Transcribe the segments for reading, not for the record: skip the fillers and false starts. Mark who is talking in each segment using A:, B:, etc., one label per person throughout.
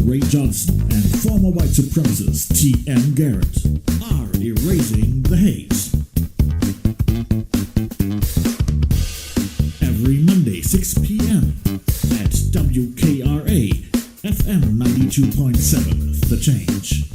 A: Ray Johnson and former white supremacist TM Garret are erasing the hate. Every Monday, 6 p.m. at WKRA FM 92.7, The Change.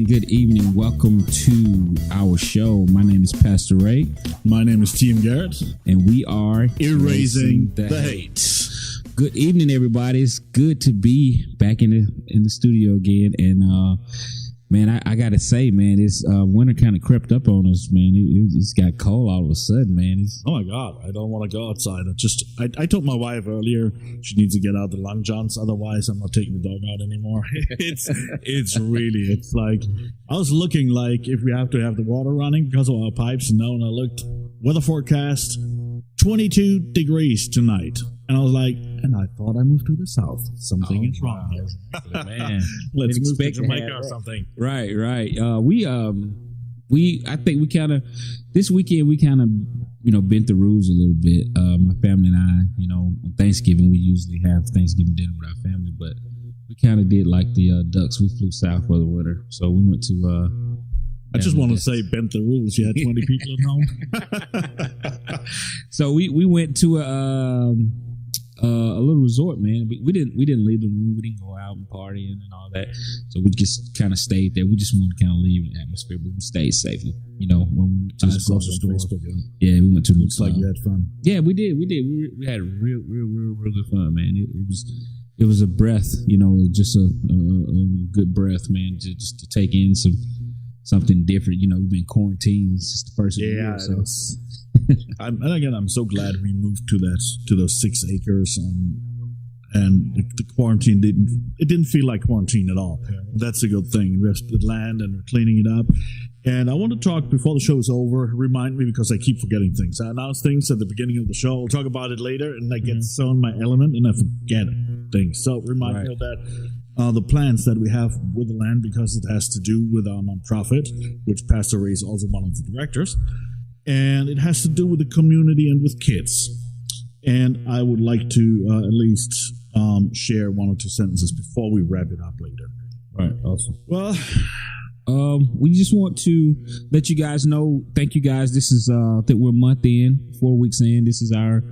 B: Good evening. Welcome to our show. My name is Pastor Ray.
A: My name is TM Garret.
B: And we are
A: Erasing the Hate.
B: Good evening, everybody. It's good to be back in the studio again. And man, I gotta say, man, this winter kind of crept up on us, man. It's got cold all of a sudden, man.
A: Oh my God, I don't want to go outside. I told my wife earlier she needs to get out the long johns, otherwise I'm not taking the dog out anymore. It's like I was looking like if we have to have the water running because of our pipes, and I looked weather forecast 22 degrees tonight. And I was like, and I thought I moved to the south. Something is wrong here.
B: Man,
A: let's move to Jamaica or something.
B: Right. I think we kind of this weekend we kind of bent the rules a little bit. My family and I, on Thanksgiving we usually have Thanksgiving dinner with our family, but we kind of did like the Ducks. We flew south for the winter, so we went to.
A: I just want to say bent the rules. You had 20 people at home.
B: So we went to a little resort, man. We didn't leave the room. We didn't go out and partying and all that. So we just kind of stayed there. We just wanted to kind of leave the atmosphere, but we stayed safely. When we went to the grocery store. Facebook, yeah, we went to.
A: Looks like you had fun.
B: Yeah, we did. We had real good fun, man. It was a breath. Just a good breath, man. Just to take in something different. We've been quarantined since the first year. So.
A: I'm so glad we moved to those 6 acres, and the quarantine didn't feel like quarantine at all. Yeah. That's a good thing. We have split land and we're cleaning it up. And I want to talk before the show is over. Remind me, because I keep forgetting things. I announce things at the beginning of the show. I'll talk about it later, and I get so in my element and I forget things. So remind me of that. The plans that we have with the land, because it has to do with our nonprofit, which Pastor Ray is also one of the directors. And it has to do with the community and with kids. And I would like to at least share 1 or 2 sentences before we wrap it up later.
B: All right, awesome.
A: Well,
B: we just want to let you guys know, thank you guys. This is, I think we're a month in, 4 weeks in. This is our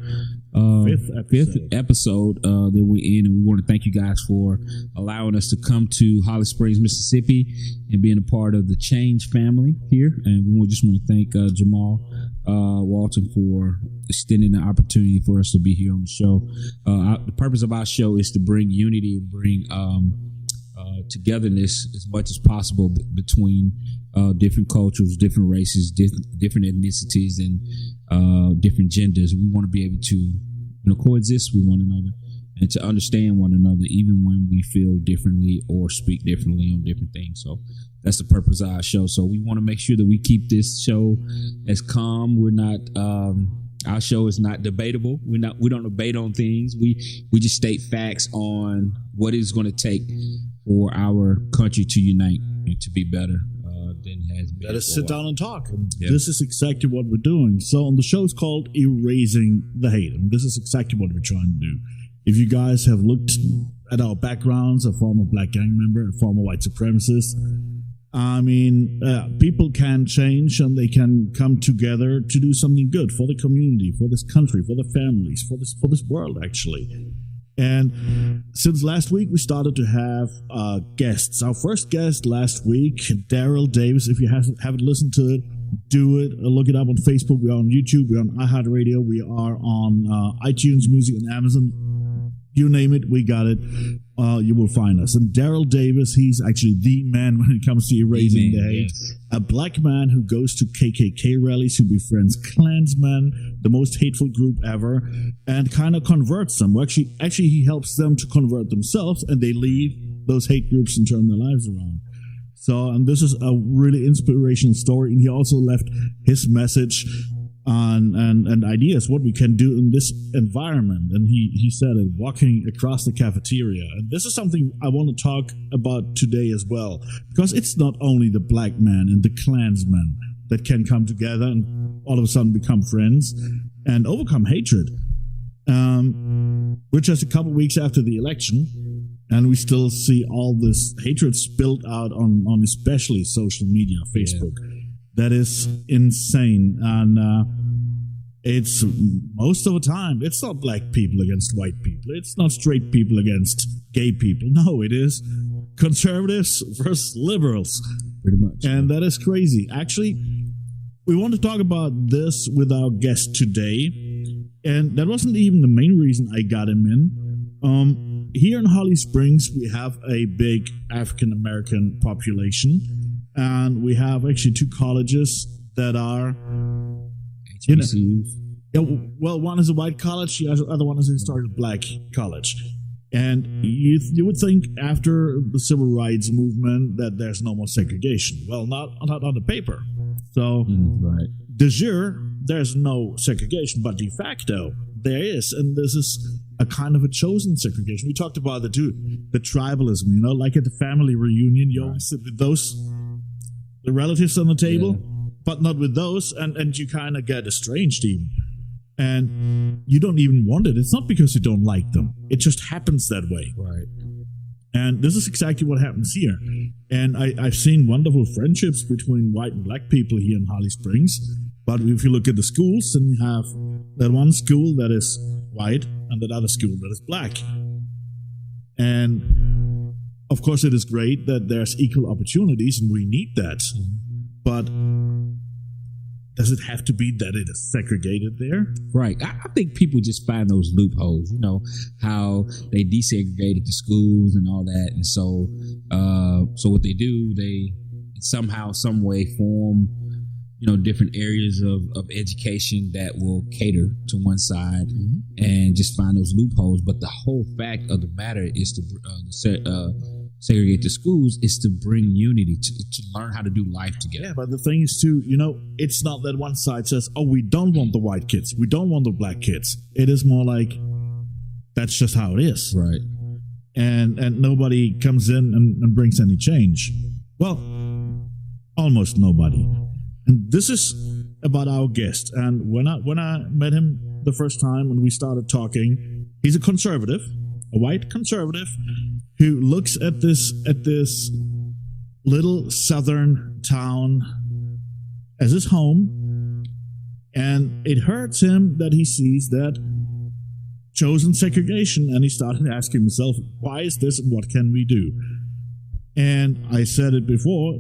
B: fifth episode that we're in, and we want to thank you guys for allowing us to come to Holly Springs, Mississippi, and being a part of the Change family here. And we just want to thank Jamal Walton for extending the opportunity for us to be here on the show. The purpose of our show is to bring unity and bring togetherness as much as possible between different cultures, different races, different ethnicities, and different genders. We want to be able to coexist with one another and to understand one another, even when we feel differently or speak differently on different things. So that's the purpose of our show. So we want to make sure that we keep this show as calm. We're not our show is not debatable. We don't debate on things. We just state facts on what it's going to take for our country to unite and to be better than it has been.
A: Let us sit down and talk. And This is exactly what we're doing. So the show is called Erasing the Hate. And this is exactly what we're trying to do. If you guys have looked at our backgrounds, a former black gang member, a former white supremacist, people can change and they can come together to do something good for the community, for this country, for the families, for this world, actually. And since last week, we started to have guests. Our first guest last week, Daryl Davis. If you haven't listened to it, do it. Look it up on Facebook. We're on YouTube. We're on iHeartRadio. We are on iTunes Music and Amazon. You name it, we got it. You will find us. And Daryl Davis, he's actually the man when it comes to erasing the hate. Yes. A black man who goes to KKK rallies, who befriends Klansmen, the most hateful group ever, and kind of converts them. Well, actually, he helps them to convert themselves, and they leave those hate groups and turn their lives around. So, and this is a really inspirational story. And he also left his message on and ideas what we can do in this environment. And he said it, walking across the cafeteria. And this is something I want to talk about today as well, because it's not only the black man and the Klansmen that can come together and all of a sudden become friends and overcome hatred. We're just a couple weeks after the election, and we still see all this hatred spilled out on especially social media, Facebook. Yeah. That is insane. And it's most of the time, it's not black people against white people. It's not straight people against gay people. No, it is conservatives versus liberals.
B: Pretty much.
A: And that is crazy. Actually, we want to talk about this with our guest today. And that wasn't even the main reason I got him in. Here in Holly Springs, we have a big African-American population. And we have actually 2 colleges that are...
B: HBCUs.
A: Well, one is a white college, the other one is a historical black college. And you would think after the civil rights movement that there's no more segregation. Well, not on the paper. So,
B: right.
A: De jure, there's no segregation, but de facto, there is. And this is a kind of a chosen segregation. We talked about the tribalism, like at the family reunion, you always sit with the relatives on the table, but not with those, and you kind of get estranged even. And you don't even want it. It's not because you don't like them. It just happens that way.
B: Right.
A: And this is exactly what happens here. And I've seen wonderful friendships between white and black people here in Holly Springs. But if you look at the schools, then you have that one school that is white and that other school that is black. And of course, it is great that there's equal opportunities, and we need that. But does it have to be that it is segregated there?
B: Right. I think people just find those loopholes, how they desegregated the schools and all that. And so what they do, they somehow, some way form, different areas of education that will cater to one side and just find those loopholes. But the whole fact of the matter is to segregate the schools is to bring unity, to learn how to do life together.
A: Yeah, but the thing is too, it's not that one side says, oh, we don't want the white kids, we don't want the black kids. It is more like, that's just how it is.
B: Right.
A: And nobody comes in and brings any change. Well, almost nobody. And this is about our guest. And when I met him the first time when we started talking, he's a conservative, a white conservative, who looks at this little southern town as his home, and it hurts him that he sees that chosen segregation, and he started asking himself, why is this and what can we do? And I said it before,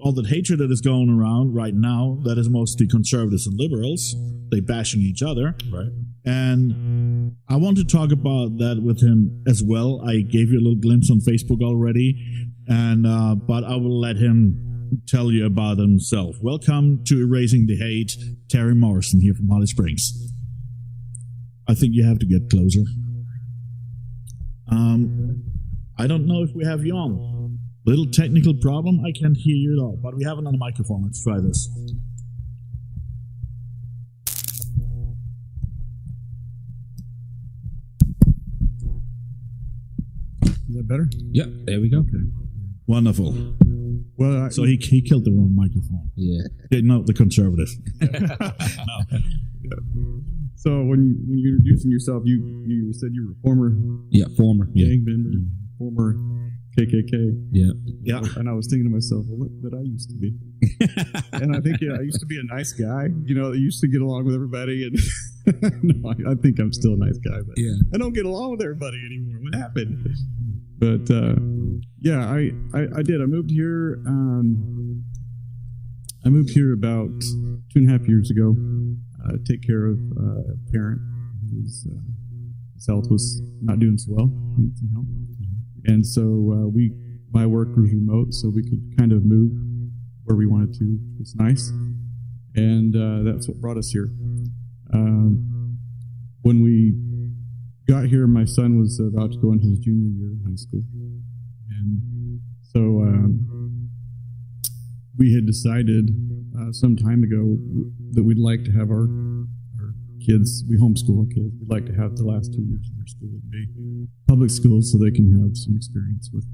A: all that hatred that is going around right now, that is mostly conservatives and liberals, they bashing each other.
B: Right.
A: And I want to talk about that with him as well. I gave you a little glimpse on Facebook already, and but I will let him tell you about himself. Welcome to Erasing the Hate, Terry Morrison here from Holly Springs. I think you have to get closer. I don't know if we have you on. Little technical problem. I can't hear you at all, but we have it on the microphone. Let's try this.
C: Is that better?
B: Yep, there we go.
A: Okay. Wonderful.
C: Well,
A: so he killed the wrong microphone.
B: Yeah.
A: No, the conservative.
C: No. Yeah. So when you're introducing yourself, you said you were former gang member, former KKK.
B: Yeah.
C: And I was thinking to myself, well, what did I used to be? And I think I used to be a nice guy. I used to get along with everybody, and no, I think I'm still a nice guy, but I don't get along with everybody anymore. What happened? But I did. I moved here. I moved here about 2.5 years ago. Take care of a parent whose his health was not doing so well. Needed some help. And so my work was remote, so we could kind of move where we wanted to. It was nice. And that's what brought us here. When we got here, my son was about to go into his junior year in high school. And so we had decided some time ago that we'd like to have our kids, we homeschool our kids, we'd like to have the last 2 years of their school be public schools so they can have some experience with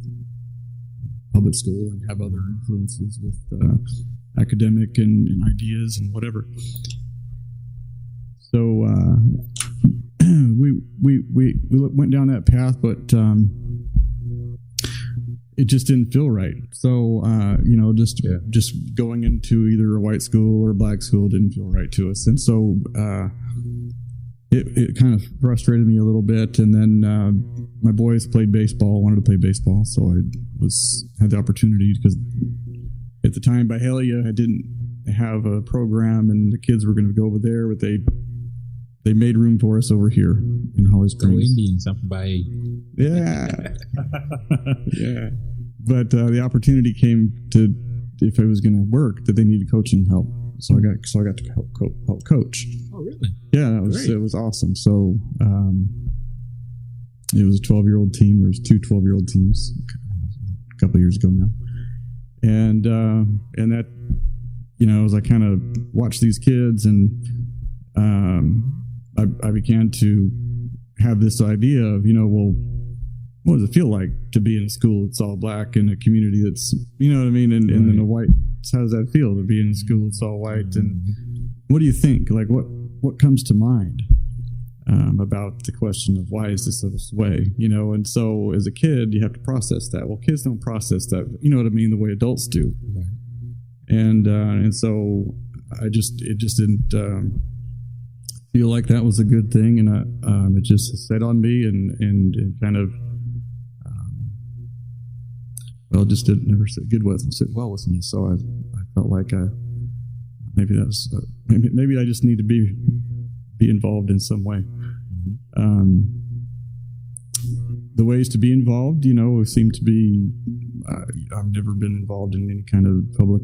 C: public school and have other influences with academic and ideas and whatever. So we went down that path, but it just didn't feel right. So just going into either a white school or a black school didn't feel right to us, and so it kind of frustrated me a little bit. And then my boys wanted to play baseball, so I had the opportunity, because at the time Byhalia didn't have a program, and the kids were going to go over there, but they made room for us over here in Holly Springs.
B: Go Indians, something by
C: yeah. Yeah. But the opportunity came to, if it was going to work, that they needed coaching help. So I got to help coach.
B: Oh, really?
C: Yeah, it was awesome. So it was a 12-year-old team. There was 2 12-year-old teams a couple of years ago now, and that, as I kind of watched these kids, and I began to have this idea of, what does it feel like to be in a school that's all black, in a community that's, and then a white? How does that feel to be in a school that's all white? And what do you think? Like, what comes to mind about the question of why is this way? And so as a kid, you have to process that. Well, kids don't process that, the way adults do. Right. And so it just didn't feel like that was a good thing, and it just set on me and kind of. It just never sit well with me. So I felt like maybe I just need to be involved in some way. The ways to be involved, seem to be. I've never been involved in any kind of public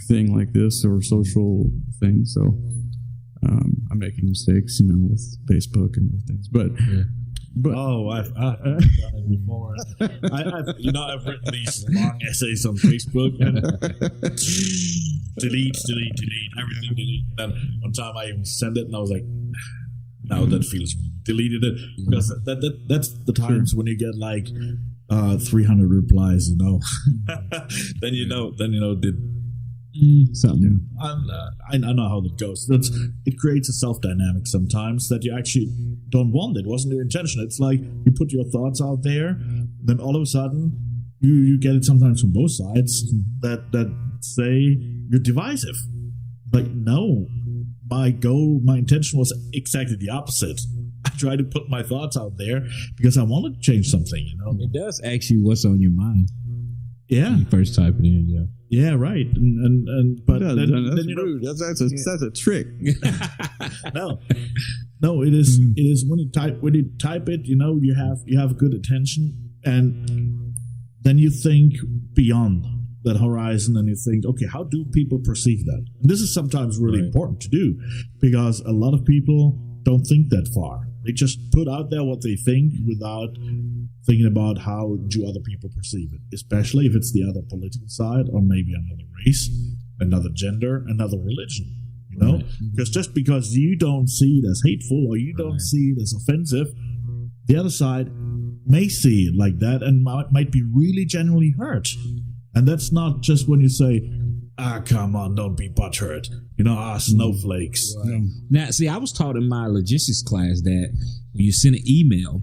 C: thing like this or social thing, so I'm making mistakes, with Facebook and things, but. Yeah.
A: But I've done it before. I've written these long essays on Facebook and delete, everything delete. And then one time I even sent it, and I was like, "No, that feels wrong." Deleted it, because that's the times when you get like 300 replies. Then
B: something.
A: I know how that goes. It creates a self-dynamic sometimes that you actually don't want. It wasn't your intention. It's like you put your thoughts out there, then all of a sudden you get it sometimes from both sides that say you're divisive. Like, no, my intention was exactly the opposite. I tried to put my thoughts out there because I wanted to change something.
B: It does actually what's on your mind.
A: Yeah,
B: when you first type it in. Yeah.
A: Yeah, right. But
C: that's rude. That's a trick.
A: No, it is. It is when you type it. You have good attention, and then you think beyond that horizon, and you think, okay, how do people perceive that? And this is sometimes really important to do, because a lot of people don't think that far. They just put out there what they think without thinking about how do other people perceive it, especially if it's the other political side, or maybe another race, another gender, another religion. Because just because you don't see it as hateful, or you don't see it as offensive, the other side may see it like that and might be really genuinely hurt. And that's not just when you say, come on, don't be butthurt. Snowflakes.
B: Right. Now, see, I was taught in my logistics class that when you send an email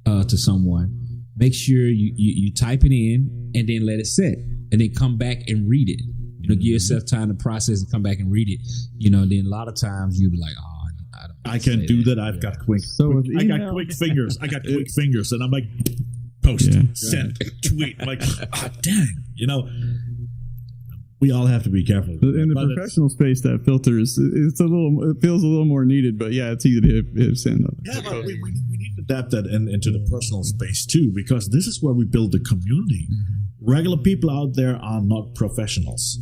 B: to someone, make sure you type it in and then let it sit, and then come back and read it. Give yourself time to process and come back and read it. Then a lot of times you'll be like,
A: I can't do that. I've got quick fingers. I got quick fingers, and I'm like, post, send, tweet. I'm like, dang, we all have to be careful.
C: In the professional space, that filter it feels a little more needed, but yeah, it's easy to hit send.
A: Yeah, but we need to adapt that into the personal space too, because this is where we build the community. Regular people out there are not professionals.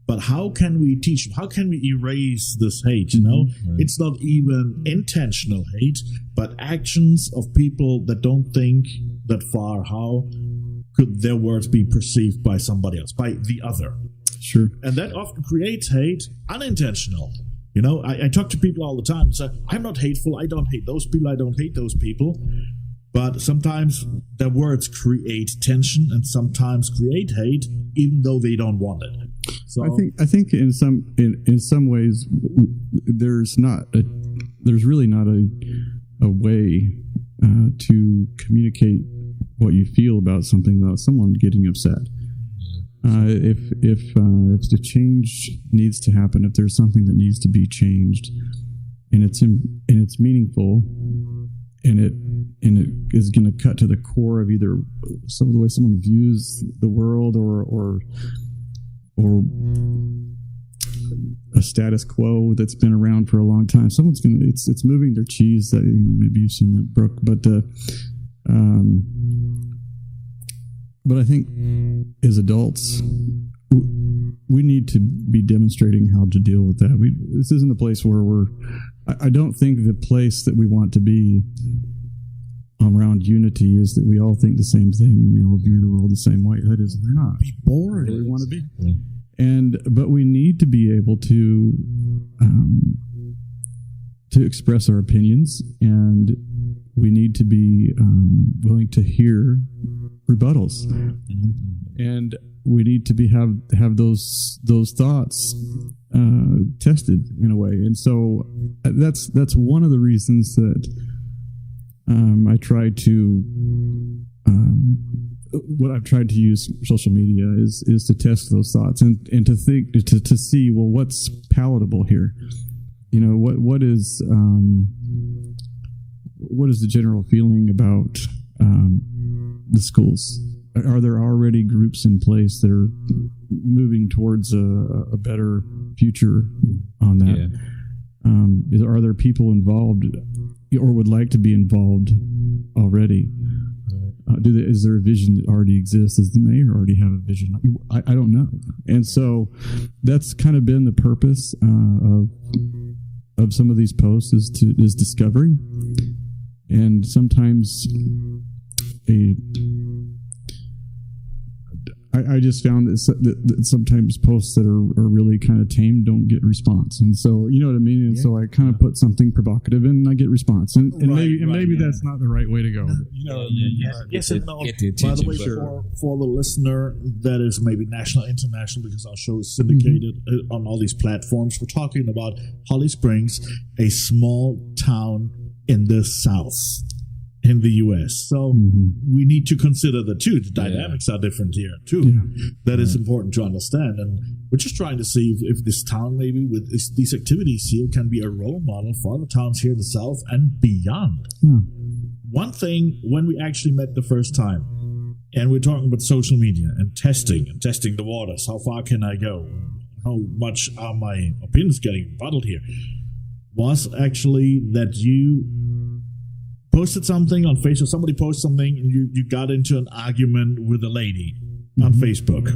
A: But how can we teach them? How can we erase this hate? It's not even intentional hate, but actions of people that don't think that far. How could their words be perceived by somebody else, by the other?
C: Sure.
A: And that often creates hate, unintentional. You know, I talk to people all the time and say, I'm not hateful. I don't hate those people. I don't hate those people. But sometimes the words create tension and sometimes create hate, even though they don't want it. So
C: I think in some ways there's really not a way to communicate what you feel about something without someone getting upset. If the change needs to happen, if there's something that needs to be changed, and it's meaningful, and it is going to cut to the core of either some of the way someone views the world or a status quo that's been around for a long time. Someone's going to it's moving their cheese. That maybe you've seen that, Brooke, but I think as adults, we need to be demonstrating how to deal with that. This isn't a place where I don't think the place that we want to be around unity is that we all think the same thing and we all view the world the same way. That is not
A: boring.
C: where we want to be. But we need to be able to express our opinions, and we need to be willing to hear rebuttals, and we need to have those thoughts tested in a way. And so that's one of the reasons that I try to what I've tried to use social media is to test those thoughts and to think to see, well, what's palatable here. What is the general feeling about the schools? Are there already groups in place that are moving towards a better future on that? Yeah. Are there people involved or would like to be involved already? Is there a vision that already exists? Does the mayor already have a vision? I don't know. And so that's kind of been the purpose of some of these posts is discovery. And sometimes I just found that sometimes posts that are really kind of tame don't get response, and so you know what I mean. And so I kind of put something provocative in, and I get response, and maybe that's not the right way to go.
A: Yes and no. By the way, for the listener that is maybe national, international, because our show is syndicated on all these platforms, we're talking about Holly Springs, a small town in the South. In the U.S. So we need to consider the dynamics are different here too. Yeah. That is important to understand. And we're just trying to see if this town, maybe with these activities here, can be a role model for other towns here in the South and beyond. Yeah. One thing, when we actually met the first time, and we're talking about social media and testing the waters, how far can I go? How much are my opinions getting bottled here? Was actually that you posted something on Facebook, somebody posted something, and you got into an argument with a lady on Facebook,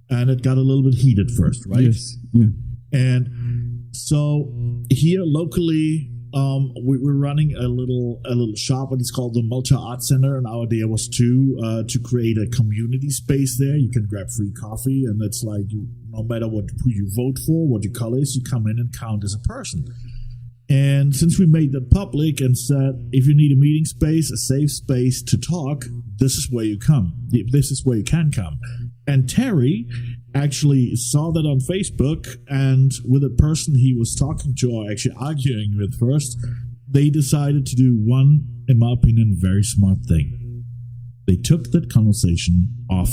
A: and it got a little bit heated first, right?
C: Yes. Yeah.
A: And so here locally, we're running a little shop, and it's called the Multi Art Center, and our idea was to create a community space there. You can grab free coffee, and it's like no matter who you vote for, what your color is, you come in and count as a person. And since we made that public and said, if you need a meeting space, a safe space to talk, this is where you come. This is where you can come. And Terry actually saw that on Facebook, and with a person he was talking to or actually arguing with first, they decided to do one, in my opinion, very smart thing. They took that conversation off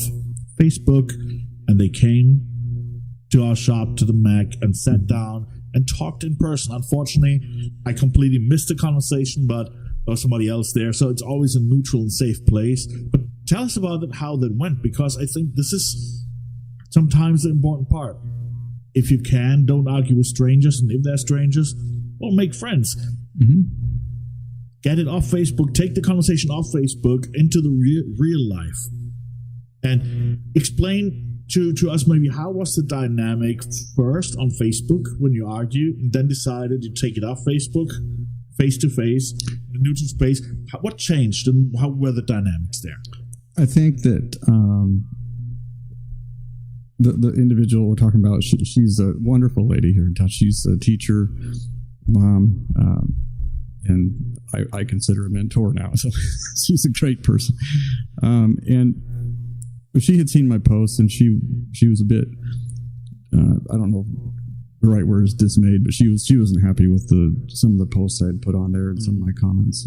A: Facebook and they came to our shop, to the Mac, and sat down and talked in person. Unfortunately, I completely missed the conversation, but there was somebody else there. So it's always a neutral and safe place. But tell us about it, how that went, because I think this is sometimes the important part. If you can, don't argue with strangers. And if they're strangers, well, make friends. Get it off Facebook. Take the conversation off Facebook into the real life. And explain to us maybe how was the dynamic first on Facebook when you argued, and then decided you take it off Facebook, face to face, in a neutral space. What changed and how were the dynamics there?
C: I think that the individual we're talking about, she's a wonderful lady here in town. She's a teacher, mom, and I consider her a mentor now. So she's a great person. And she had seen my post, and she was a bit, I don't know if the right word is dismayed, but she wasn't happy with some of the posts I had put on there and some of my comments,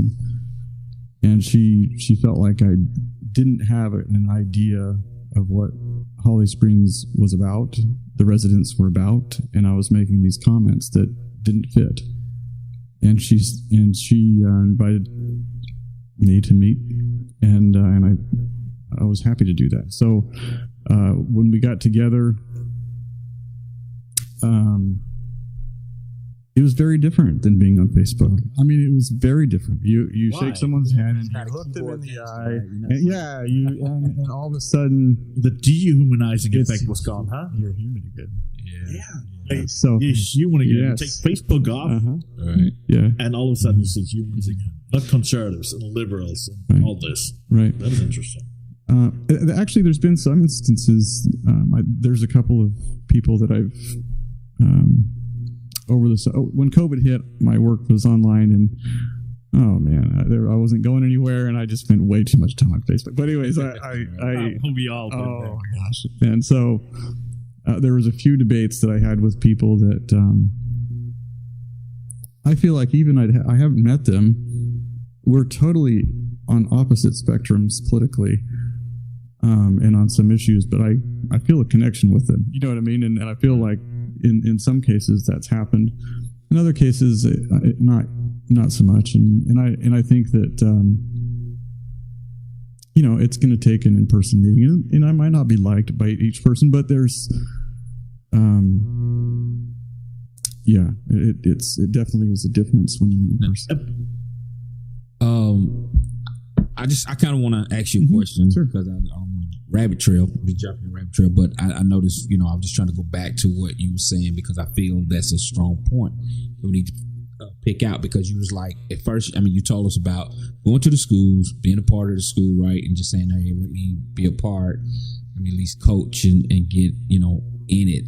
C: and she felt like I didn't have an idea of what Holly Springs was about, the residents were about, and I was making these comments that didn't fit. And she invited me to meet, and I was happy to do that. So when we got together, it was very different than being on Facebook. I mean, it was very different. You shake someone's hand and you look them in the eye. And all of a sudden,
A: the dehumanizing effect was gone, huh?
C: You're human again.
A: Yeah.
C: So
A: you're human again. Take Facebook off,
B: Right?
C: Yeah.
A: And all of a sudden you see humans again, not conservatives and liberals and all this.
C: Right.
A: That is interesting.
C: Actually, there's been some instances. There's a couple of people that I've when COVID hit, my work was online, and oh man, I wasn't going anywhere, and I just spent way too much time on Facebook. But anyways,
A: we all did.
C: Oh my gosh! And so there was a few debates that I had with people that I feel like even I haven't met them. We're totally on opposite spectrums politically. And on some issues, but I feel a connection with them. You know what I mean? And I feel like in some cases that's happened. In other cases, not so much. And I think that it's going to take an in-person meeting, and I might not be liked by each person, but there's it definitely is a difference when you meet in person.
B: I kind of want to ask you a question because I'm on rabbit trail. We jumping the rabbit trail, but I noticed, I'm just trying to go back to what you were saying because I feel that's a strong point that we need to pick out, because you was like, at first, you told us about going to the schools, being a part of the school, right? And just saying, hey, let me be a part, let me at least coach and get, in it,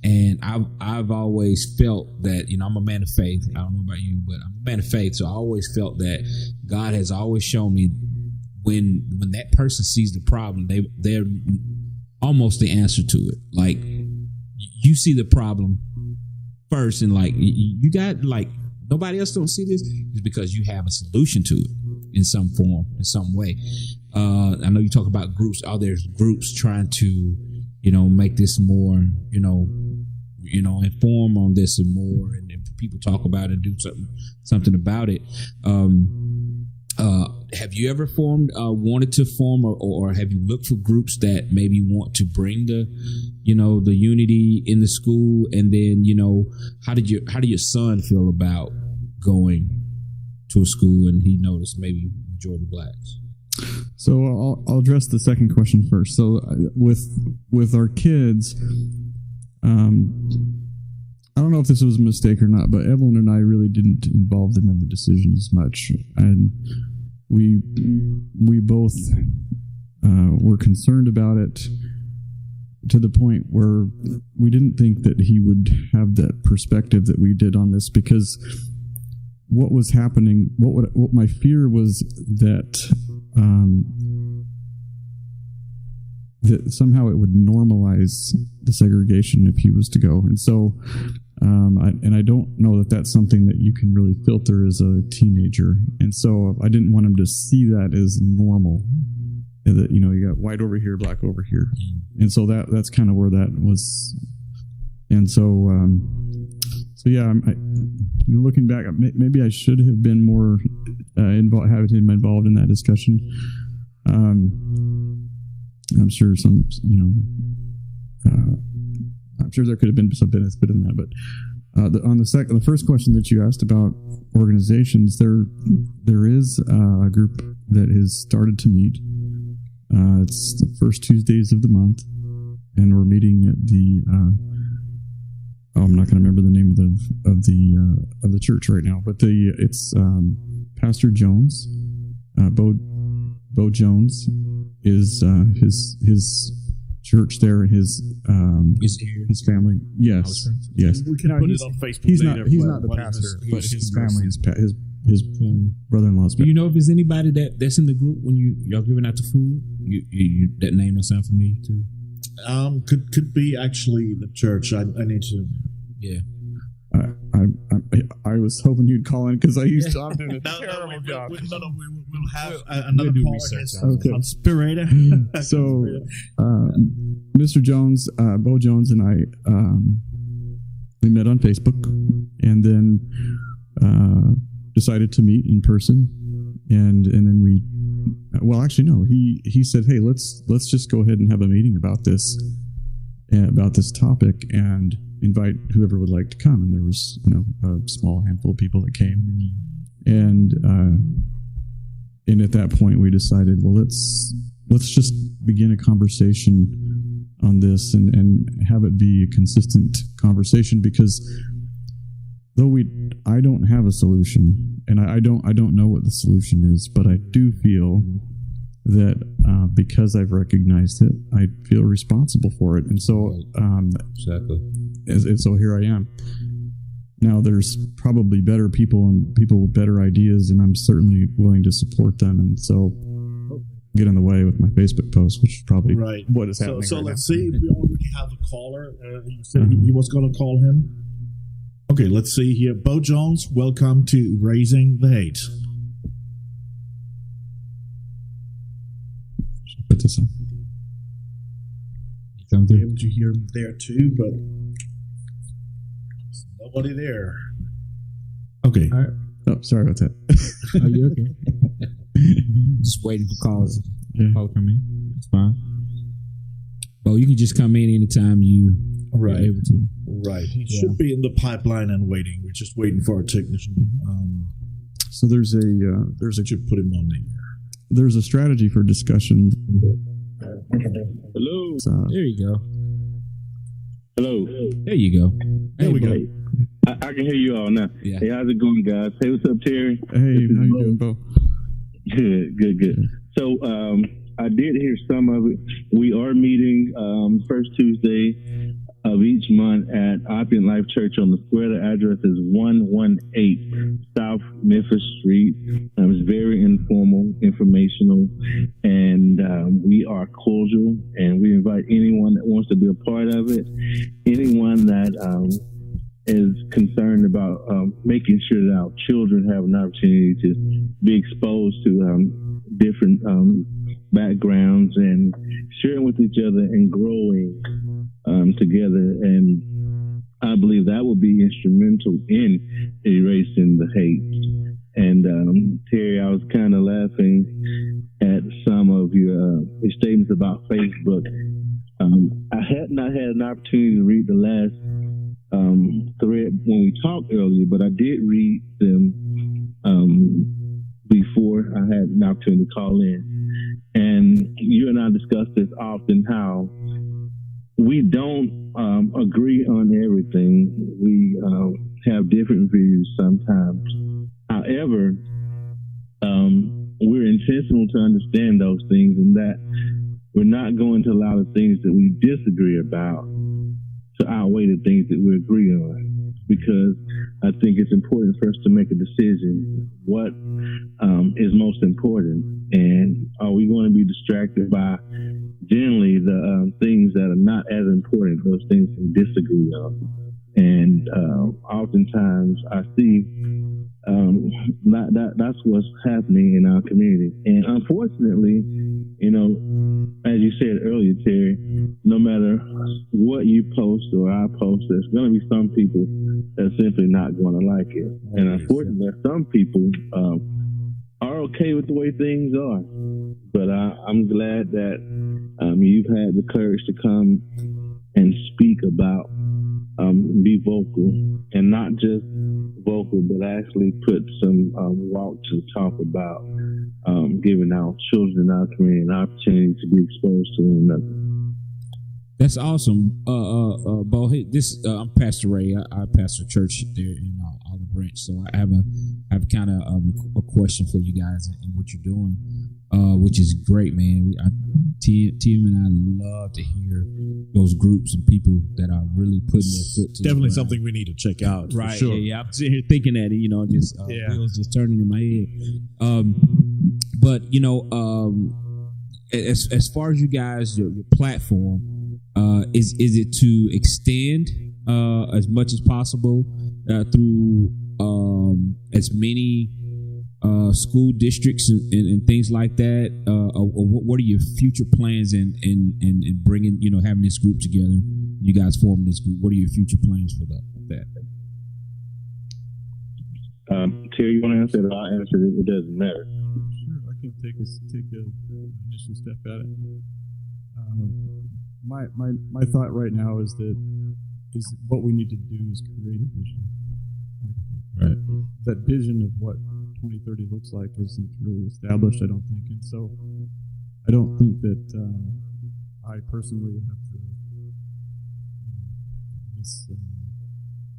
B: and I've always felt that, I'm a man of faith. I don't know about you, but I'm a man of faith. So I always felt that God has always shown me when that person sees the problem, they're almost the answer to it. Like, you see the problem first, and like you got, like, nobody else don't see this, is because you have a solution to it in some form, in some way. I know you talk about groups. Are there groups trying to make this more, inform on this and more, and people talk about it and do something about it. Have you ever wanted to form, or have you looked for groups that maybe want to bring the unity in the school? And then, how did your son feel about going to a school and he noticed maybe majority blacks?
C: So I'll address the second question first. So with our kids, I don't know if this was a mistake or not, but Evelyn and I really didn't involve them in the decisions much, and we both were concerned about it to the point where we didn't think that he would have that perspective that we did on this, because what was happening, what my fear was that that somehow it would normalize the segregation if he was to go. And so I don't know that that's something that you can really filter as a teenager. And so I didn't want him to see that as normal, that, you got white over here, black over here. And so that's kind of where that was. And so yeah, looking back, maybe I should have been more having him involved in that discussion. I'm sure I'm sure there could have been some benefit in that. But on the first question that you asked about organizations, there is a group that has started to meet. It's the first Tuesdays of the month, and we're meeting at the. I'm not going to remember the name of the church right now, but it's Pastor Jones, Bo Jones is his church there, and his family. Yes.
A: We can put it on Facebook.
C: He's
A: later.
C: he's not the pastor, but his family is his brother-in-law's.
B: Do you know if there's anybody that's in the group when y'all giving out the food? You that name don't sound familiar too.
A: Could be actually the church. I need to.
B: Yeah.
C: I was hoping you'd call in because I'm doing a terrible job.
A: We'll have another call. Okay. Conspirator.
C: So, Mr. Jones, Bo Jones, and I, we met on Facebook, and then decided to meet in person, and then we. Well, actually, no. He said, "Hey, let's just go ahead and have a meeting about this topic and invite whoever would like to come." And there was, a small handful of people that came, and at that point we decided, well, let's just begin a conversation on this and have it be a consistent conversation, because though I don't have a solution, and I don't know what the solution is, but I do feel that because I've recognized it, I feel responsible for it, and so
B: Exactly.
C: And so here I am. Now there's probably better people and people with better ideas, and I'm certainly willing to support them, and so get in the way with my Facebook post, which is probably what is happening.
A: So
C: right
A: let's
C: now.
A: see if we already have a caller. You said he was going to call him. Okay, let's see here. Bo Jones, welcome to Raising the Hate.
C: Put this on.
A: I'll be able to hear him there too, but there's nobody there. Okay.
C: All right. Oh, sorry about that.
B: Are you okay? Just waiting for calls.
C: Yeah.
B: Call come in. It's fine. Well, you can just come in anytime you are able to.
A: Right. He should be in the pipeline and waiting. We're just waiting for our technician.
C: So there's a
A: should put him on there.
C: There's a strategy for discussion.
D: Hello.
B: There you go.
D: Hello.
B: There you go.
A: There we go.
D: I can hear you all now.
B: Yeah.
D: Hey, how's it going, guys? Hey, what's up, Terry?
C: Hey, how you doing, Bo?
D: Good. So, I did hear some of it. We are meeting first Tuesday of each month at Opulent Life Church on the square. The address is 118 South Memphis Street. It's very informal, informational, and we are cordial, and we invite anyone that wants to be a part of it, anyone that is concerned about making sure that our children have an opportunity to be exposed to different backgrounds and sharing with each other and growing together. And I believe that will be instrumental in erasing the hate. And Terry, I was kind of laughing at some of your statements about Facebook. I had not had an opportunity to read the last thread when we talked earlier, but I did read them before I had an opportunity to call in. And you and I discuss this often, how we don't agree on everything. We have different views sometimes. However, we're intentional to understand those things, and that we're not going to allow the things that we disagree about to outweigh the things that we agree on, because I think it's important for us to make a decision what is most important, and are we going to be distracted by generally the things that are not as important, those things we disagree on. And oftentimes I see that's what's happening in our community. And unfortunately, as you said earlier, Terry, no matter what you post or I post, there's going to be some people that are simply not going to like it. And unfortunately, some people are okay with the way things are. But I'm glad that you've had the courage to come and speak about, be vocal, and not just vocal, but actually put some walk to the talk about giving our children in our community an opportunity to be exposed to one another.
B: That's awesome. Bo, hey, I'm Pastor Ray. I pastor church there in Olive Branch. So I have kind of a question for you guys and what you're doing, which is great, man. TM and I love to hear those groups and people that are really putting their foot to
A: Definitely
B: the ground.
A: something we need to check out.
B: Right.
A: For sure.
B: Yeah. I'm sitting here thinking at it, just wheels just turning in my head. But as far as you guys, your platform, is it to extend as much as possible through as many school districts and things like that? Or what are your future plans in bringing, having this group together? You guys forming this group. What are your future plans for that?
D: Terry, you want to answer it? I'll answer it. It doesn't matter.
C: Sure, I can take an initial step at it. My thought right now is what we need to do is create a vision.
B: Right.
C: That vision of what 2030 looks like isn't really established, I don't think, and so I don't think that I personally have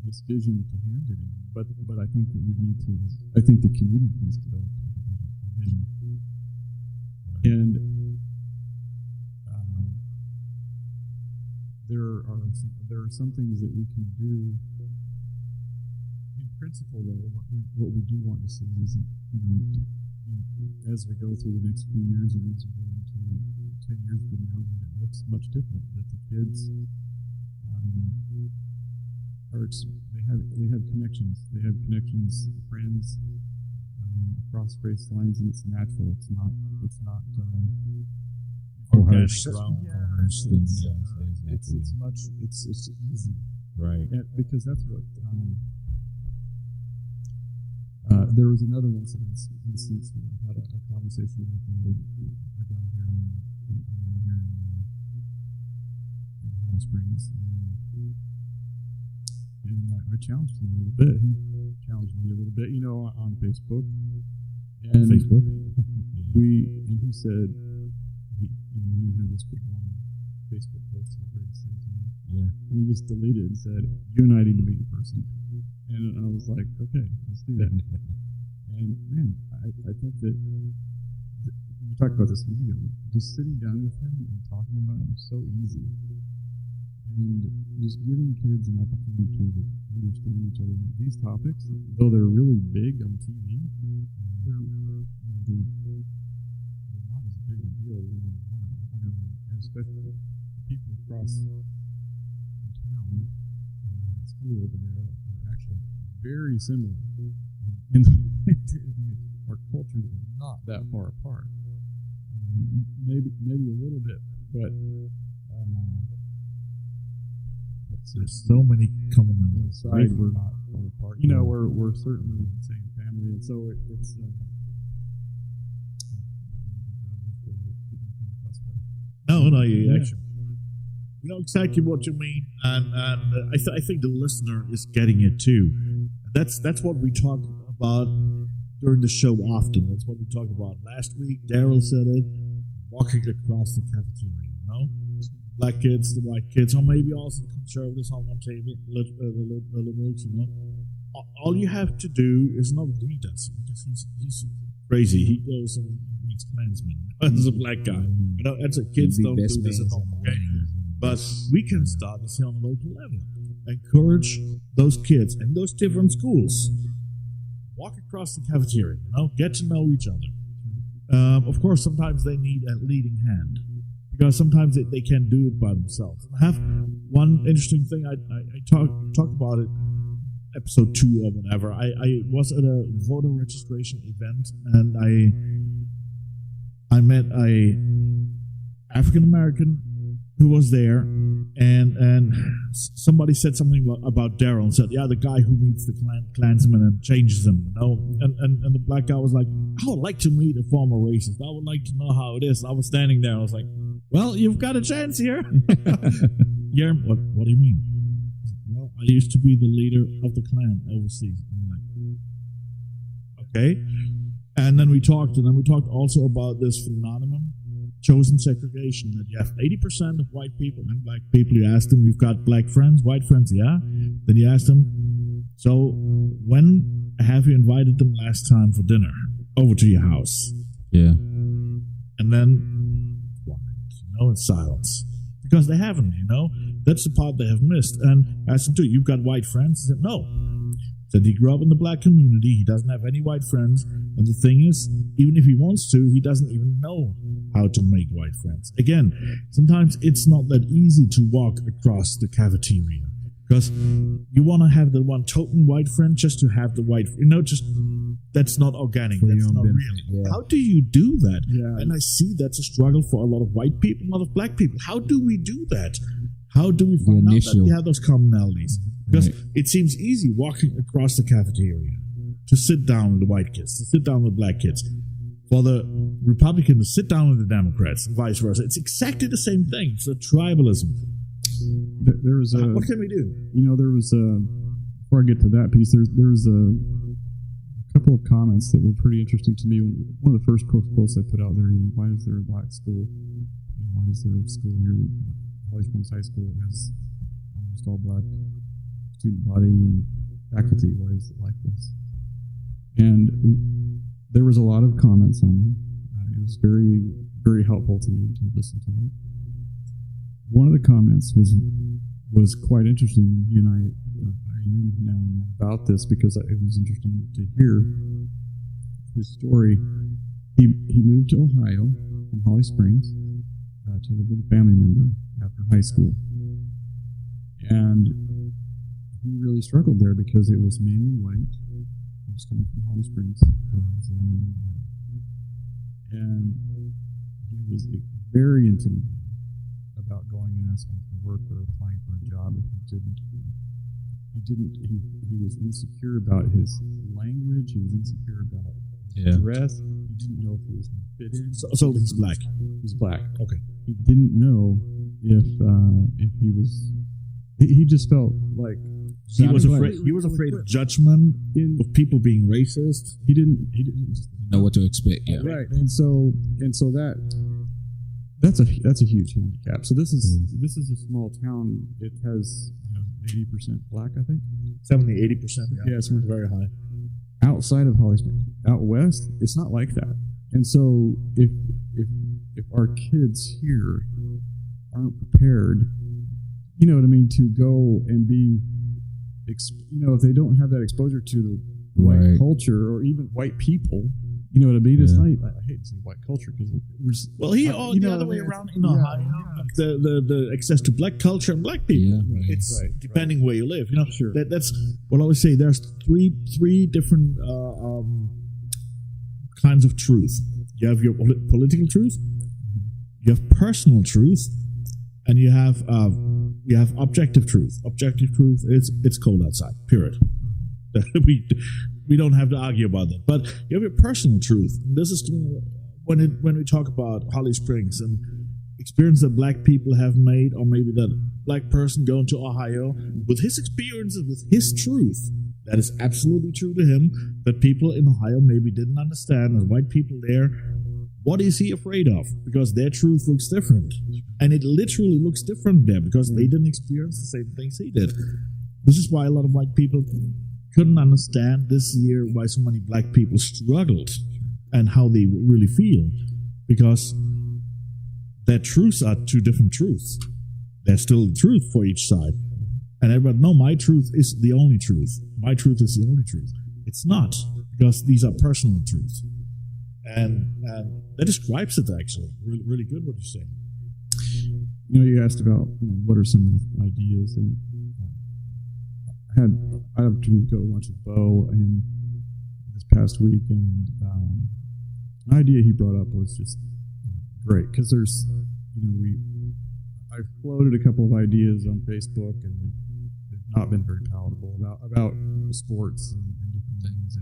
C: this vision to hand it in. But I think that we need to. I think the community needs to develop a vision, and there are some things that we can do. In principle, though, what we do want to see is, as we go through the next few years and as we go into 10 years from now, that it looks much different. That the kids they have connections. They have connections, friends across race lines, and it's natural. It's not.
B: Coerced.
C: It's easy,
B: Right.
C: because that's what. There was another instance where I had a conversation with a guy here in Palm Springs, and I challenged him a little bit. He challenged me a little bit, on Facebook. And he said he had this big long Facebook post he sent to me.
B: Yeah.
C: And he just deleted it and said, "You and I need to meet in person." And I was like, "Okay, let's do that." And man, I think that we talked about this in the video. Just sitting down with him and talking about him is so easy. And just giving kids an opportunity to understand each other. These topics, though they're really big on TV, they're not as big a deal one-on-one. And especially people across town, school over there, are actually very similar. And our cultures are not that far apart. Maybe a little bit, but.
A: There's so many commonalities.
C: Right, we're not far apart. We're certainly in the same family, and so it's.
A: No, you actually. You know exactly what you mean, and I think the listener is getting it too. That's what we talk about during the show often. That's what we talked about last week. Daryl said it. Walking across the cafeteria, black kids, the white kids, or maybe also the conservatives on one table, the liberals, All you have to do is not what he does, because he's crazy. He goes and meets Klansmen as a black guy. As a kids don't do this at home, okay? But we can start this here on a local level. Encourage those kids in those different schools. Walk across the cafeteria, get to know each other. Of course, sometimes they need a leading hand, because sometimes they can't do it by themselves. I have one interesting thing. I talk about it, episode 2 or whatever. I was at a voter registration event, and I met a African American who was there, and somebody said something about Daryl and said, "Yeah, the guy who meets the Klansmen and changes them." And the black guy was like, "I would like to meet a former racist. I would like to know how it is." And I was standing there. I was like, "Well, you've got a chance here." Yeah, what do you mean? I said, "Well, I used to be the leader of the Klan overseas." I'm like, "Okay." And then we talked also about this phenomenon, chosen segregation, that you have 80% of white people and black people. You ask them, "You've got black friends, white friends?" "Yeah." Then you ask them, "So when have you invited them last time for dinner over to your house?"
B: Yeah.
A: And then quiet. in silence. Because they haven't, That's the part they have missed. And I asked him too, you've got white friends? He said, no. He said he grew up in the black community. He doesn't have any white friends. And the thing is, even if he wants to, he doesn't even know how to make white friends. Again, sometimes it's not that easy to walk across the cafeteria. Because you want to have the one token white friend just to have the white, that's not organic. That's not real. Yeah. How do you do that? Yeah. And I see that's a struggle for a lot of white people, a lot of black people. How do we do that? How do we find out that we have those commonalities? Because it seems easy walking across the cafeteria to sit down with the white kids, to sit down with black kids. For the Republicans to sit down with the Democrats, and vice versa. It's exactly the same thing. It's a tribalism.
C: There was
A: what can we do?
C: There was before I get to that piece, there was a couple of comments that were pretty interesting to me. One of the first posts I put out there, why is there a black school? Why is there a school here, Holly Springs High School, that has almost all black student body and faculty? Why is it like this? And there was a lot of comments on them. It was very, very helpful to me to listen to them. One of the comments was quite interesting. He and I am now about this because it was interesting to hear his story. He moved to Ohio from Holly Springs to live with a family member after high school, and he really struggled there because it was mainly white. He was coming from Holly Springs, and he was very intimidated about going and asking for work or applying for a job if he was insecure about his language. He was insecure about his dress. He didn't know if he was going to fit in.
A: So he's black.
C: He's black.
A: Okay.
C: He didn't know if he was. He just felt like
A: he was afraid. He was afraid of judgment, of people being racist.
C: He didn't
B: know what to expect. Yeah.
C: Right. And so that's a huge handicap. So this is a small town. It has 80% black, I think.
A: 70-80%.
C: Yeah, it's
A: very high.
C: Outside of Holly Springs, out west, it's not like that. And so if our kids here aren't prepared, you know what I mean, to go and be, if they don't have that exposure to the white culture or even white people. You know what I mean? It's not. I hate to say white culture because
A: the other way around in Ohio, the access to black culture and black people. Yeah, right. It's depending where you live.
C: Sure.
A: That's what I always say. There's three different kinds of truth. You have your political truth, you have personal truth, and you have objective truth. Objective truth is it's cold outside. Period. We don't have to argue about that. But you have your personal truth. This is when we talk about Holly Springs and experience that black people have made, or maybe that black person going to Ohio with his experiences, with his truth. That is absolutely true to him, that people in Ohio maybe didn't understand, and white people there, what is he afraid of? Because their truth looks different. And it literally looks different there because they didn't experience the same things he did. This is why a lot of white people couldn't understand this year why so many black people struggled and how they really feel, because their truths are two different truths. There's still the truth for each side. And everybody, no, my truth is the only truth. My truth is the only truth. It's not, because these are personal truths. And that describes it actually really, really good what you're saying.
C: You asked about what are some of the ideas, and I had the opportunity to go to lunch with Bo and this past week, and an idea he brought up was just great because there's, I floated a couple of ideas on Facebook and they've not been very palatable about sports and different things,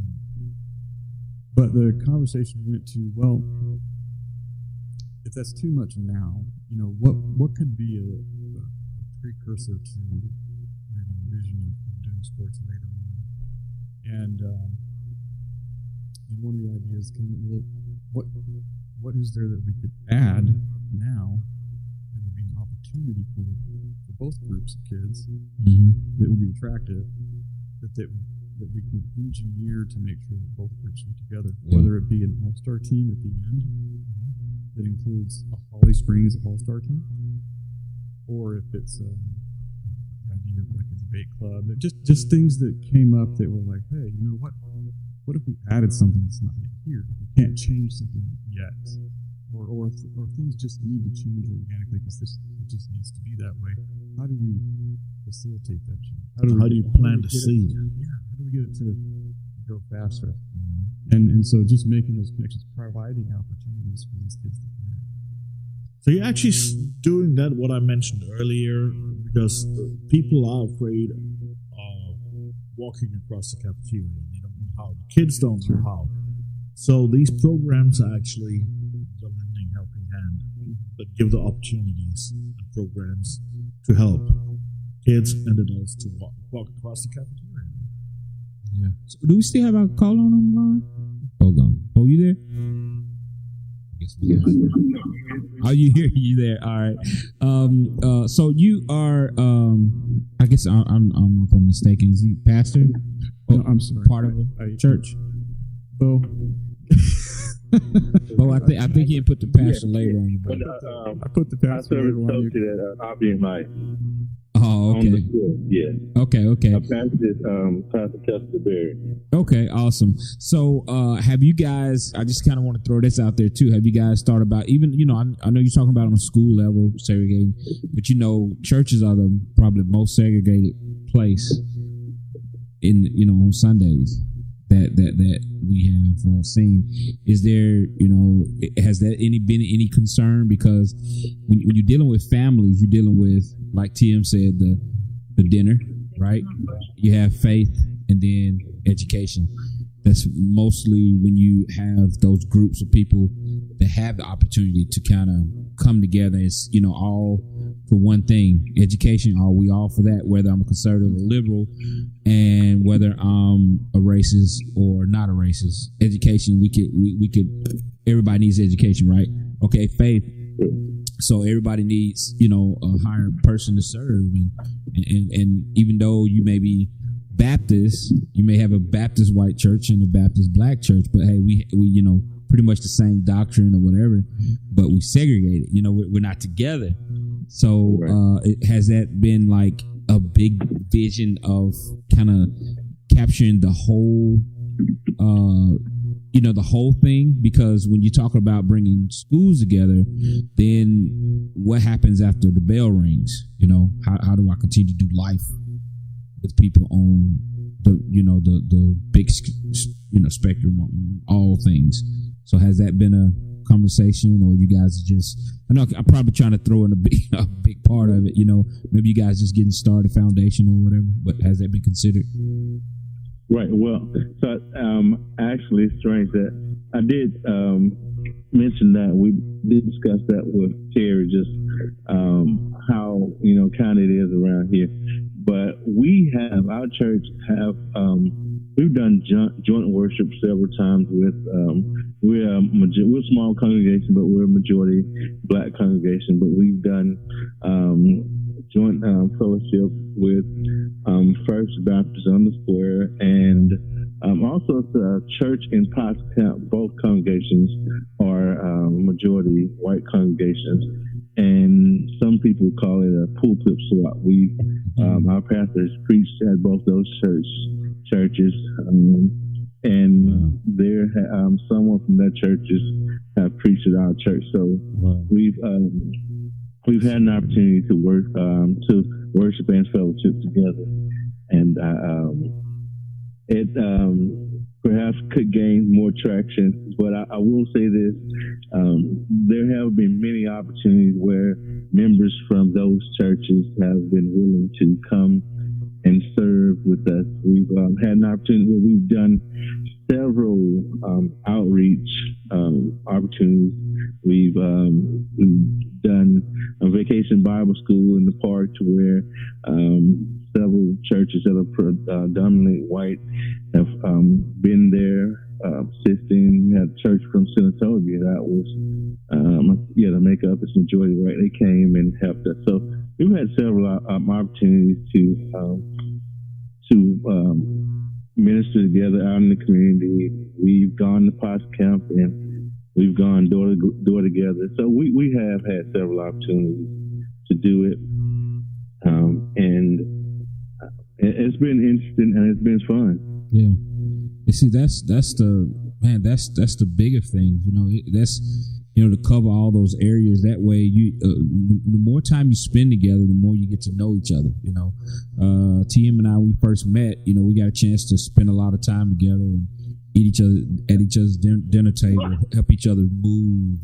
C: but the conversation went to, well, if that's too much now, what could be a precursor to maybe a vision of doing sports later on? And one of the ideas what is there that we could add now that would be an opportunity for both groups of kids that would be attractive, that we could engineer to make sure that both groups are together, whether it be an all-star team at the end that includes a Holly Springs All-Star team, or if it's idea of like a debate club. Just things that came up that were like, hey, you know what? What if we added something that's not yet here? We can't change something yet, or things just need to change organically because it just needs to be that way. How do we facilitate that change?
A: How do you plant the seed?
C: How do we get it to grow faster? And so just making those connections, providing opportunities for these kids to connect.
A: So you're actually doing that, what I mentioned earlier, because people are afraid of walking across the cafeteria. They don't know how. The kids don't know how. So these programs are actually the lending helping hand that give the opportunities and programs to help kids and adults to walk across the cafeteria.
B: Yeah. So do we still have our caller on the line? Oh, gone. Oh, you there? Oh, you here? You there? All right. So you are. I guess I don't know if I'm mistaken. Is he pastor?
C: Oh, no, I'm sorry.
B: Part of a church.
C: Oh.
B: I think he put the pastor label on you. But
C: I put the pastor label on
D: you. I'll be in my.
B: Oh, okay.
D: Yeah.
B: Okay.
D: I pastored Pastor Kester Berry.
B: Okay, awesome. So, have you guys? I just kind of want to throw this out there too. Have you guys thought about even? I know you're talking about on a school level segregating, but churches are the probably most segregated place in on Sundays that we have seen. Is there has that been any concern? Because when you're dealing with families, you're dealing with, like TM said, the dinner, right? You have faith and then education. That's mostly when you have those groups of people that have the opportunity to kind of come together. It's all for one thing: education. Are we all for that? Whether I'm a conservative or liberal, and whether I'm a racist or not a racist, education. We could. Everybody needs education, right? Okay, faith. So everybody needs a higher person to serve, and even though you may be Baptist, you may have a Baptist white church and a Baptist black church, but hey, we pretty much the same doctrine or whatever, but we segregated. We're not together. So has that been like a big vision of kind of capturing the whole the whole thing? Because when you talk about bringing schools together, then what happens after the bell rings? How do I continue to do life with people on the big spectrum on all things? So has that been a conversation, or you guys are just? I know I'm probably trying to throw in a big part of it. Maybe you guys just getting started, foundation or whatever. But has that been considered?
D: Right. Well, so actually, it's strange that I did mention that we did discuss that with Terry, just how kind it is around here. But our church have we've done joint worship several times with we're a small congregation, but we're a majority black congregation. But we've done joint fellowship with First Baptist on the Square, and also the church in Potts Camp. Both congregations are majority white congregations, and some people call it a pulpit swap. Our pastors preached at both those churches, and there someone from that churches have preached at our church. So we've had an opportunity to worship and fellowship together, and it perhaps could gain more traction. But I will say this: there have been many opportunities where members from those churches have been willing to come and serve with us. We've had an opportunity where we've done several outreach opportunities. We've done a vacation Bible school in the park, to where several churches that are predominantly white have been there assisting. We had a church from Saratoga that was to make up its majority white. They came and helped us. So we've had several opportunities to minister together out in the community. We've gone to Potts Camp and we've gone door to door together. So we have had several opportunities to do it, and it's been interesting and it's been fun.
B: Yeah, you see, that's the bigger thing. That's to cover all those areas. That way, the more time you spend together, the more you get to know each other. TM and I, we first met. We got a chance to spend a lot of time together and eat at each other's dinner table, help each other move,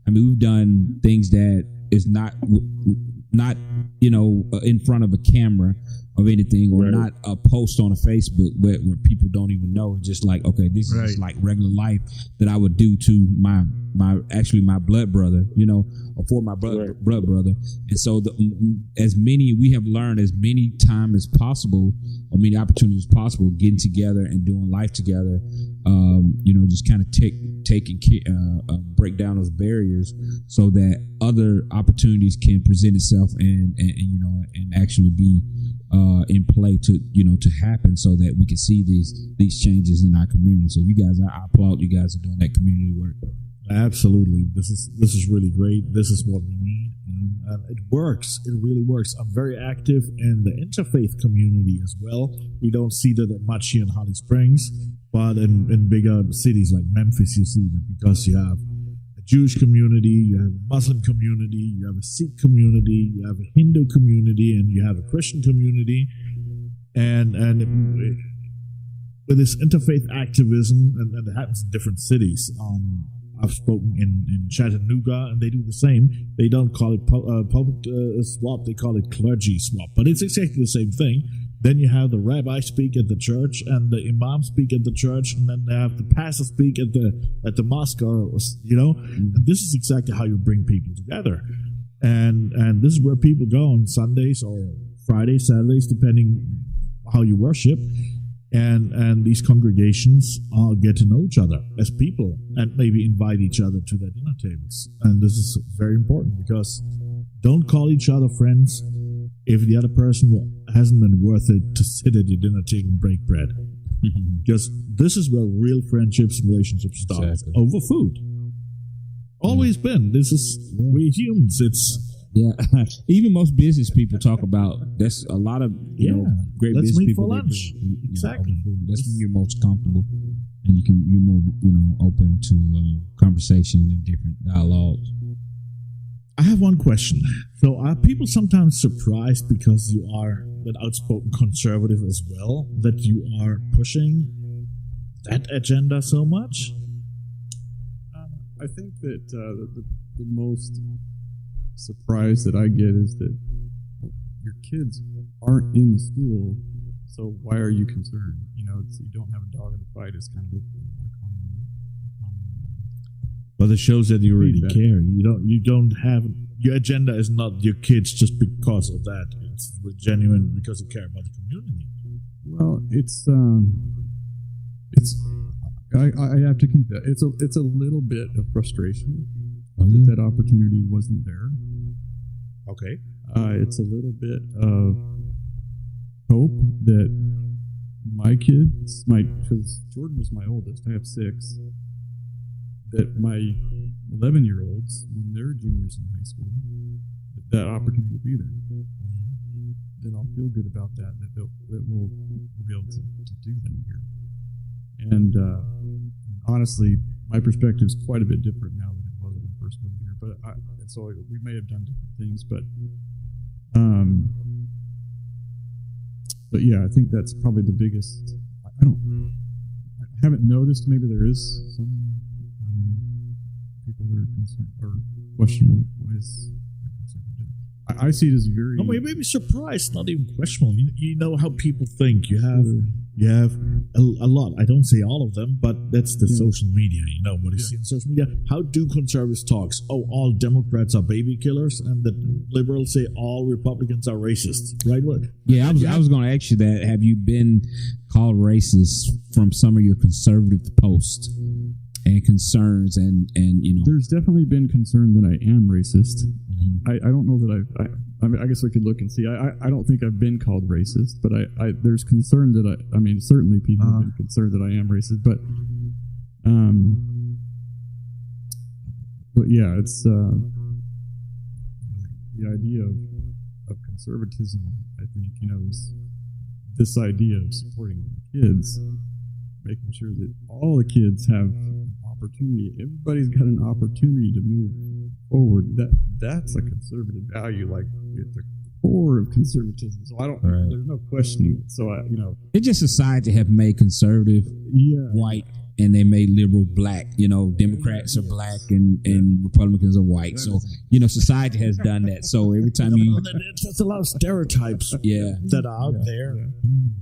B: and we've done things that is not in front of a camera of anything, or not a post on a Facebook where people don't even know. It's just like, okay, this is just like regular life that I would do to my blood brother, or for my blood brother. And so we have learned as many times as possible, or many opportunities as possible, getting together and doing life together, just kind of break down those barriers so that other opportunities can present itself and actually be in play to happen, so that we can see these changes in our community. So you guys, I applaud you guys for doing that community work.
A: Absolutely, this is really great. This is what we need, and it works. It really works. I'm very active in the interfaith community as well. We don't see that much here in Holly Springs, but in bigger cities like Memphis, you see that, because you have a Jewish community, you have a Muslim community, you have a Sikh community, you have a Hindu community, and you have a Christian community, and with this interfaith activism, and it happens in different cities. I've spoken in Chattanooga, and they do the same. They don't call it public swap; they call it clergy swap. But it's exactly the same thing. Then you have the rabbi speak at the church, and the imam speak at the church, and then they have the pastor speak at the mosque, or And this is exactly how you bring people together, and this is where people go on Sundays or Fridays, Saturdays, depending how you worship. And these congregations get to know each other as people, and maybe invite each other to their dinner tables. And this is very important, because don't call each other friends if the other person hasn't been worth it to sit at your dinner table and break bread. Because this is where real friendships and relationships start, over food. Always been. We're humans.
B: Yeah, even most business people talk about that's a lot of great
A: let's
B: business
A: meet
B: people.
A: For lunch. Exactly.
B: That's when you're most comfortable, and you're more open to conversation and different dialogues.
A: I have one question. So are people sometimes surprised, because you are an outspoken conservative as well, that you are pushing that agenda so much?
C: I think that the most surprise that I get is that your kids aren't in school, so why are you concerned? You don't have a dog in the fight. It's kind of a common.
A: Well, it shows that you really care. You don't have, your agenda is not your kids just because of that. It's genuine because you care about the community.
C: Well, I have to confess, it's a little bit of frustration that opportunity wasn't there.
A: Okay.
C: It's a little bit of hope that my kids because Jordan was my oldest, I have 6, that my 11-year-olds, when they're juniors in high school, that opportunity will be there. That I'll feel good about that we'll be able to do that here. And honestly, my perspective is quite a bit different now than it was when I first moved here. So we may have done different things, but yeah, I think that's probably the biggest. I haven't noticed. Maybe there is some people that are concerned or questionable. I see it as very.
A: No, maybe surprised, not even questionable. You know how people think. You have a lot. I don't say all of them, but that's the social media. What you see on social media. How do conservatives talk? Oh, all Democrats are baby killers, and the liberals say all Republicans are racist. Right? What?
B: Yeah, I was going to ask you that. Have you been called racist from some of your conservative posts and concerns? And
C: there's definitely been concern that I am racist. I don't know that I guess we could look and see. I don't think I've been called racist, but there's concern that certainly people have been concerned that I am racist, but I But yeah, it's the idea of conservatism. I think is this idea of supporting the kids, making sure that all the kids have opportunity. Everybody's got an opportunity to move forward. That's a conservative value, like at the core of conservatism. So there's no questioning it. So
B: it's just society have made conservative white, and they made liberal black. Democrats are black and Republicans are white. So society has done that. So every time
A: that's a lot of stereotypes that are out there,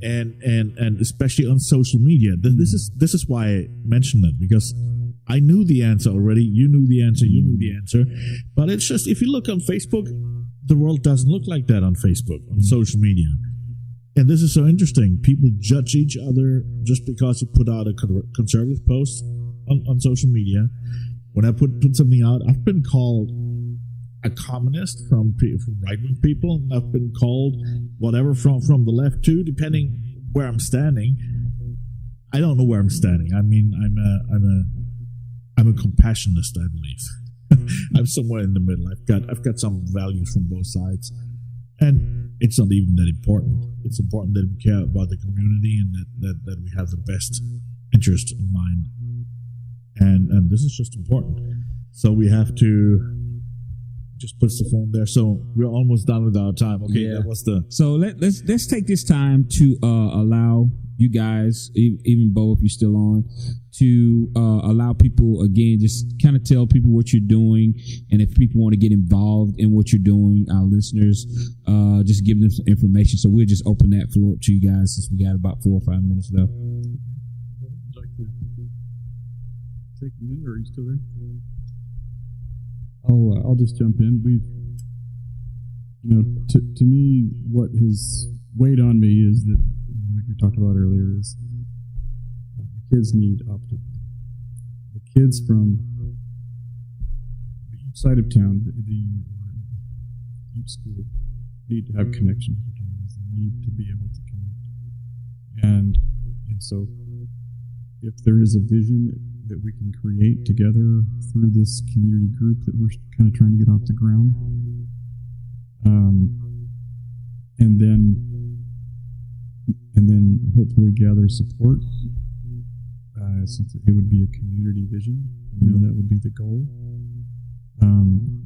A: and especially on social media. This is why I mentioned it, because I knew the answer already. You knew the answer. You knew the answer. But it's just, if you look on Facebook, the world doesn't look like that on Facebook, on social media. And this is so interesting. People judge each other just because you put out a conservative post on social media. When I put something out, I've been called a communist from right-wing people, and I've been called whatever from the left too, depending where I'm standing. I don't know where I'm standing. I mean, I'm a compassionist, I believe. I'm somewhere in the middle. I've got some values from both sides, and it's not even that important. It's important that we care about the community and that we have the best interest in mind, and this is just important. So we have to just put the phone there. So we're almost done with our time. Okay, that was the.
B: So let's take this time to allow you guys, even Bo, if you're still on, to allow people, again, just kind of tell people what you're doing, and if people want to get involved in what you're doing, our listeners, just give them some information. So we'll just open that floor up to you guys, since we got about 4 or 5 minutes left.
C: Would you like to take a minute, or are you still there? I'll just jump in. We've, to me, what has weighed on me is that, like we talked about earlier, is the kids need opportunity. The kids from the side of town, the deep school, need to have connection opportunities. They need to be able to connect. And so, if there is a vision that we can create together through this community group that we're kind of trying to get off the ground, and then hopefully gather support, since it would be a community vision. That would be the goal.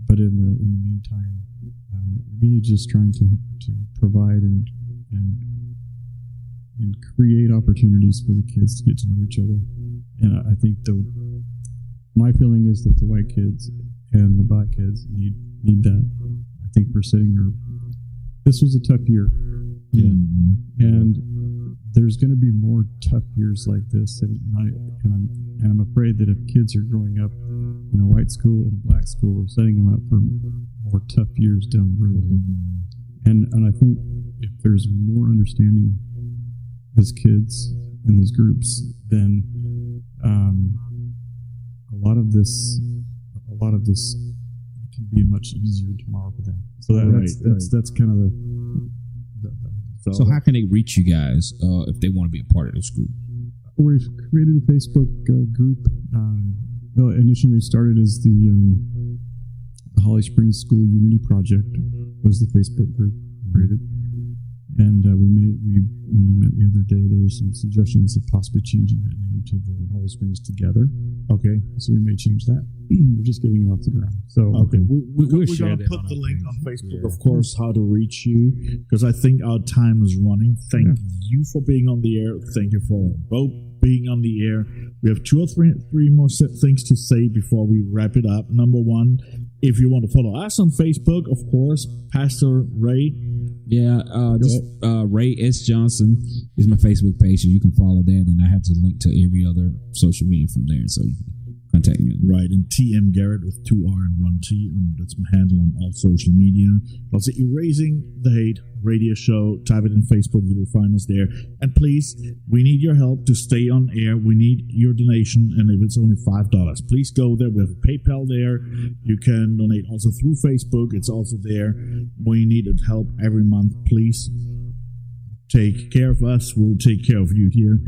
C: But in the meantime, really just trying to provide and create opportunities for the kids to get to know each other. And I think my feeling is that the white kids and the black kids need that. I think we're sitting there. This was a tough year. Yeah. And there's going to be more tough years like this. And I'm afraid that if kids are growing up in a white school and a black school, we're setting them up for more tough years down the road. And I think if there's more understanding as kids in these groups, then a lot of this can be much easier tomorrow for them. So that's kind of the.
B: So how can they reach you guys if they want to be a part of this group?
C: We've created a Facebook group. Well, initially it started as the Holly Springs School Unity Project was the Facebook group created. And we met the other day. There were some suggestions of possibly changing that name to the Holly Springs Together. Okay, so we may change that. We're just getting it off the ground. So
A: okay, we're going to put the link on Facebook, of course, how to reach you, because I think our time is running. Thank you for being on the air. Thank you for both being on the air. We have 2 or 3 more things to say before we wrap it up. Number one, if you want to follow us on Facebook, of course, Pastor Ray.
B: Ray S. Johnson is my Facebook page, so you can follow that, and I have to link to every other social media from there, so you can contact me.
A: Right, and TM Garret with 2 R and 1 T, and that's my handle on all social media. Also, Erasing the Hate radio show. Type it in Facebook, you will find us there. And please, we need your help to stay on air. We need your donation, and if it's only $5, please go there. We have a PayPal there. You can donate also through Facebook. It's also there. We need help every month. Please take care of us. We'll take care of you here.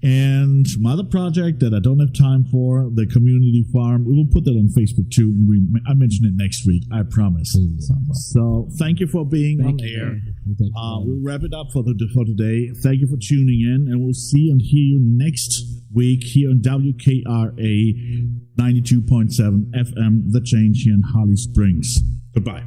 A: And my other project that I don't have time for, the community farm, we will put that on Facebook too. And I mention it next week, I promise. So thank you for being on air. We'll wrap it up for today. Thank you for tuning in, and we'll see and hear you next week here on WKRA 92.7 FM, The Change here in Holly Springs. Goodbye.